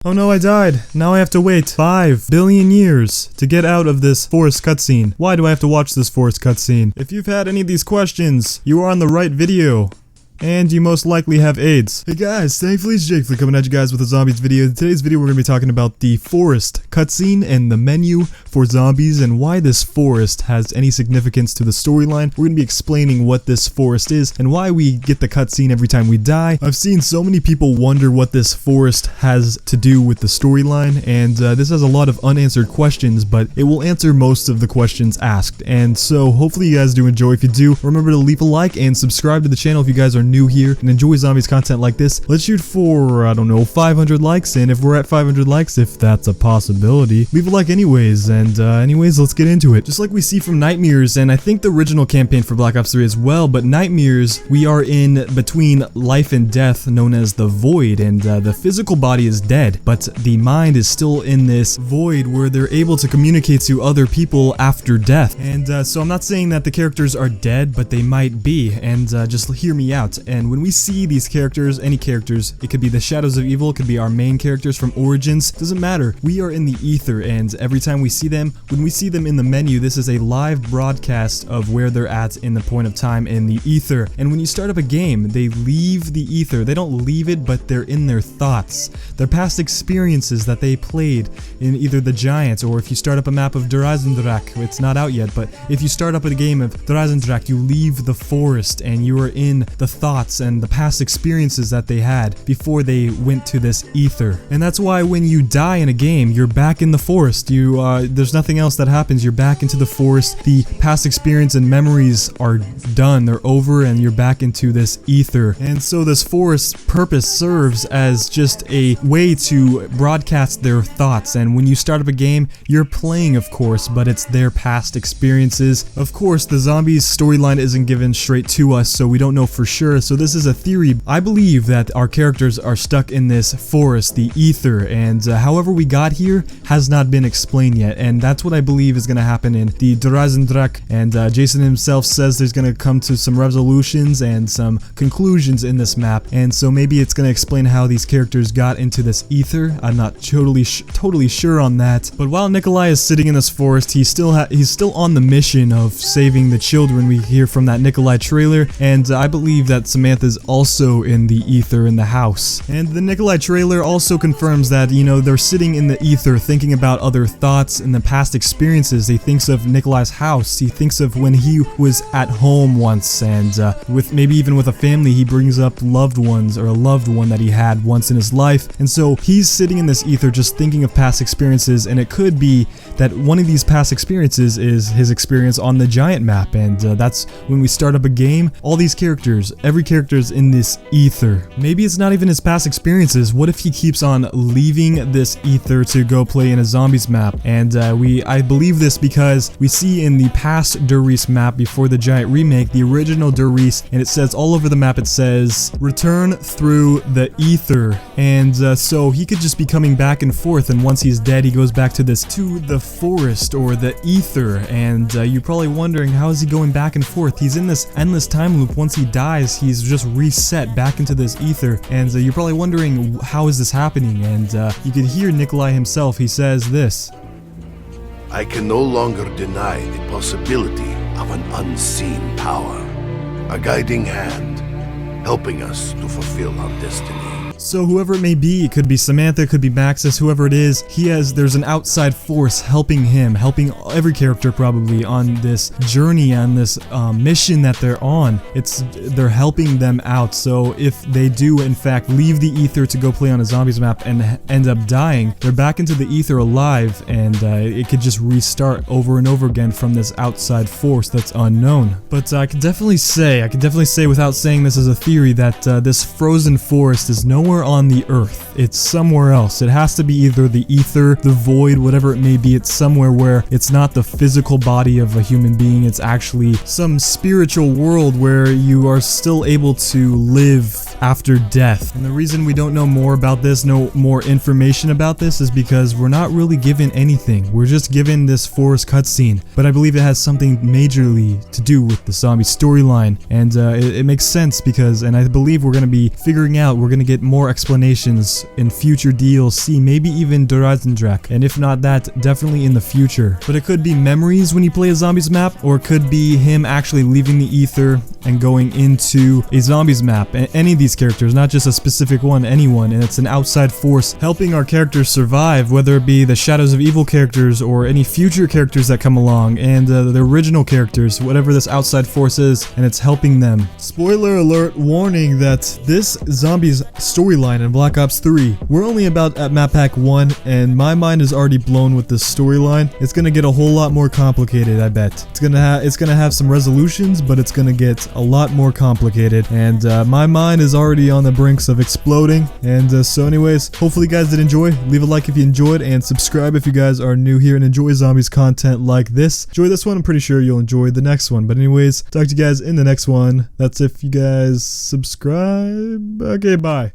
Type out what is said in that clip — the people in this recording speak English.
Oh no, I died. Now I have to wait 5 billion years to get out of this forest cutscene. Why do I have to watch this forest cutscene? If you've had any of these questions, you are on the right video. And you most likely have AIDS. Hey guys, thankfully it's Jake coming at you guys with a zombies video. In today's video we're going to be talking about the forest cutscene and the menu for zombies and why this forest has any significance to the storyline. We're going to be explaining what this forest is and why we get the cutscene every time we die. I've seen so many people wonder what this forest has to do with the storyline, and this has a lot of unanswered questions, but it will answer most of the questions asked. And so hopefully you guys do enjoy. If you do, remember to leave a like and subscribe to the channel if you guys are new here and enjoy zombies content like this. Let's shoot for, I don't know, 500 likes, and if we're at 500 likes, if that's a possibility, leave a like anyways. And anyways, let's get into it. Just like we see from Nightmares, and I think the original campaign for Black Ops 3 as well, but Nightmares, we are in between life and death, known as the void, and the physical body is dead, but the mind is still in this void where they're able to communicate to other people after death. And so I'm not saying that the characters are dead, but they might be, and just hear me out. And when we see these characters, any characters, it could be the Shadows of Evil, it could be our main characters from Origins, doesn't matter. We are in the ether, and every time we see them, when we see them in the menu, this is a live broadcast of where they're at in the point of time in the ether. And when you start up a game, they leave the ether. They don't leave it, but they're in their thoughts. Their past experiences that they played in either the Giant, or if you start up a map of Durazendrak, it's not out yet, but if you start up a game of Durazendrak, you leave the forest and you are in the thoughts and the past experiences that they had before they went to this ether. And that's why when you die in a game, you're back in the forest. There's nothing else that happens. You're back into the forest. The past experience and memories are done. They're over, and you're back into this ether. And so this forest purpose serves as just a way to broadcast their thoughts. And when you start up a game, you're playing, of course, but it's their past experiences. Of course, the zombies storyline isn't given straight to us, so we don't know for sure. So this is a theory. I believe that our characters are stuck in this forest, the ether, and however we got here has not been explained yet, and that's what I believe is going to happen in the Durazendrak. And Jason himself says there's going to come to some resolutions and some conclusions in this map, and so maybe it's going to explain how these characters got into this ether. I'm not totally sure on that. But while Nikolai is sitting in this forest, he's still on the mission of saving the children. We hear from that Nikolai trailer, and I believe that Samantha's also in the ether in the house. And the Nikolai trailer also confirms that, you know, they're sitting in the ether thinking about other thoughts and the past experiences. He thinks of Nikolai's house. He thinks of when he was at home once, and with maybe even with a family, he brings up loved ones or a loved one that he had once in his life. And so he's sitting in this ether just thinking of past experiences, and it could be that one of these past experiences is his experience on the Giant map. And that's when we start up a game. All these characters, every character's in this ether. Maybe it's not even his past experiences. What if he keeps on leaving this ether to go play in a zombies map? And I believe this because we see in the past Dur-Reese map before the Giant remake, the original Dur-Reese, and it says all over the map, it says return through the ether. And so he could just be coming back and forth, and once he's dead, he goes back to the forest or the ether. And you're probably wondering, how is he going back and forth? He's in this endless time loop. Once he dies, he's just reset back into this ether. And you're probably wondering, how is this happening? And you can hear Nikolai himself. He says this: I can no longer deny the possibility of an unseen power, a guiding hand, helping us to fulfill our destiny. So whoever it may be, it could be Samantha, it could be Maxis, whoever it is, there's an outside force helping him, helping every character probably on this journey, on this mission that they're on. They're helping them out. So if they do in fact leave the ether to go play on a zombies map and end up dying, they're back into the ether alive, and it could just restart over and over again from this outside force that's unknown. But I could definitely say without saying this as a theory, that this frozen forest is nowhere on the earth. It's somewhere else. It has to be either the ether, the void, whatever it may be. It's somewhere where it's not the physical body of a human being. It's actually some spiritual world where you are still able to live after death. And the reason we don't know more about this, no more information about this, is because we're not really given anything. We're just given this forest cutscene, but I believe it has something majorly to do with the zombie storyline, and it makes sense because, and I believe we're going to be figuring out, we're going to get more explanations in future DLC, maybe even Durazendrak, and if not that, definitely in the future. But it could be memories when you play a zombies map, or it could be him actually leaving the ether and going into a zombies map. Any of these characters, not just a specific one, anyone, and it's an outside force helping our characters survive, whether it be the Shadows of Evil characters or any future characters that come along, and the original characters, whatever this outside force is, and it's helping them. Spoiler alert, warning that this zombies storyline in Black Ops 3, we're only about at map pack 1, and my mind is already blown with this storyline. It's gonna get a whole lot more complicated, I bet. It's gonna have some resolutions, but it's gonna get a lot more complicated, and my mind is already on the brinks of exploding. And so anyways, hopefully you guys did enjoy. Leave a like if you enjoyed, and subscribe if you guys are new here and enjoy zombies content like this. Enjoy this one, I'm pretty sure you'll enjoy the next one. But anyways, talk to you guys in the next one. That's if you guys subscribe. Okay, bye.